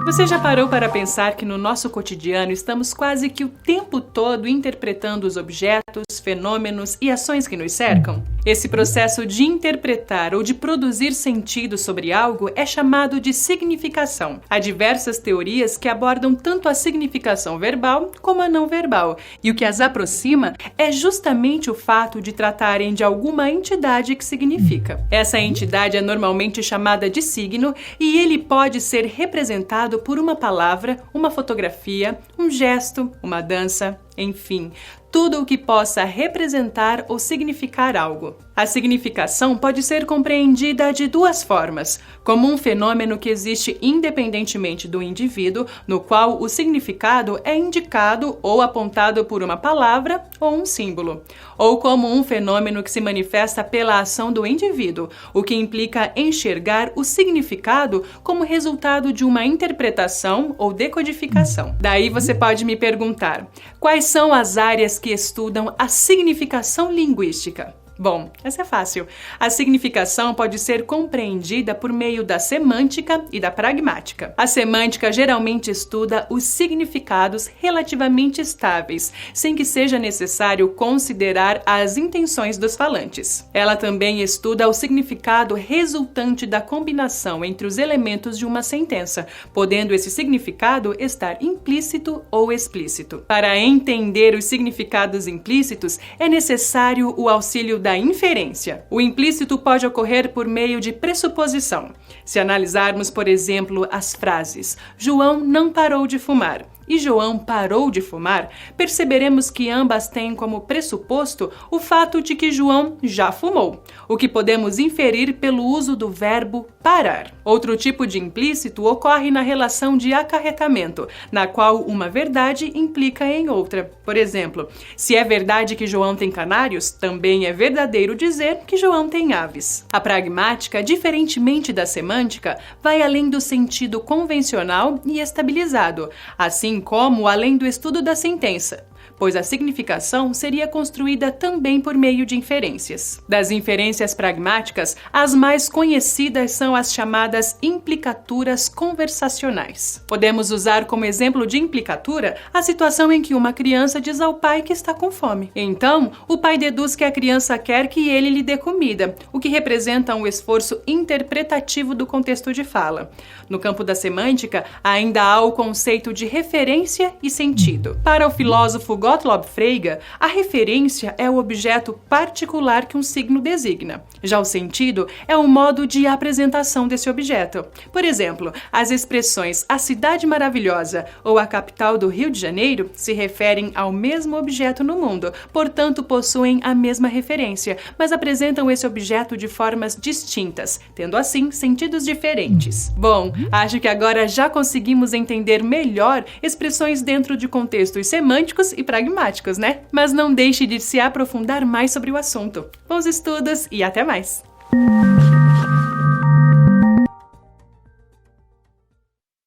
Você já parou para pensar que no nosso cotidiano estamos quase que o tempo todo interpretando os objetos, fenômenos e ações que nos cercam? Esse processo de interpretar ou de produzir sentido sobre algo é chamado de significação. Há diversas teorias que abordam tanto a significação verbal como a não verbal, e o que as aproxima é justamente o fato de tratarem de alguma entidade que significa. Essa entidade é normalmente chamada de signo e ele pode ser representado por uma palavra, uma fotografia, um gesto, uma dança, enfim, tudo o que possa representar ou significar algo. A significação pode ser compreendida de duas formas, como um fenômeno que existe independentemente do indivíduo, no qual o significado é indicado ou apontado por uma palavra ou um símbolo, ou como um fenômeno que se manifesta pela ação do indivíduo, o que implica enxergar o significado como resultado de uma interpretação ou decodificação. Daí você pode me perguntar, quais são as áreas que estudam a significação linguística? Bom, essa é fácil. A significação pode ser compreendida por meio da semântica e da pragmática. A semântica geralmente estuda os significados relativamente estáveis, sem que seja necessário considerar as intenções dos falantes. Ela também estuda o significado resultante da combinação entre os elementos de uma sentença, podendo esse significado estar implícito ou explícito. Para entender os significados implícitos, é necessário o auxílio da inferência. O implícito pode ocorrer por meio de pressuposição. Se analisarmos, por exemplo, as frases João não parou de fumar e João parou de fumar, perceberemos que ambas têm como pressuposto o fato de que João já fumou, o que podemos inferir pelo uso do verbo parar. Outro tipo de implícito ocorre na relação de acarretamento, na qual uma verdade implica em outra. Por exemplo, se é verdade que João tem canários, também é verdadeiro dizer que João tem aves. A pragmática, diferentemente da semântica, vai além do sentido convencional e estabilizado, assim como além do estudo da sentença, pois a significação seria construída também por meio de inferências. Das inferências pragmáticas, as mais conhecidas são as chamadas implicaturas conversacionais. Podemos usar como exemplo de implicatura a situação em que uma criança diz ao pai que está com fome. Então, o pai deduz que a criança quer que ele lhe dê comida, o que representa um esforço interpretativo do contexto de fala. No campo da semântica, ainda há o conceito de referência e sentido. Para o filósofo Gottlob Frege, a referência é o objeto particular que um signo designa. Já o sentido é o modo de apresentação desse objeto. Por exemplo, as expressões a cidade maravilhosa ou a capital do Rio de Janeiro se referem ao mesmo objeto no mundo, portanto possuem a mesma referência, mas apresentam esse objeto de formas distintas, tendo assim sentidos diferentes. Bom, acho que agora já conseguimos entender melhor expressões dentro de contextos semânticos e pragmáticos, né? Mas não deixe de se aprofundar mais sobre o assunto. Bons estudos e até mais!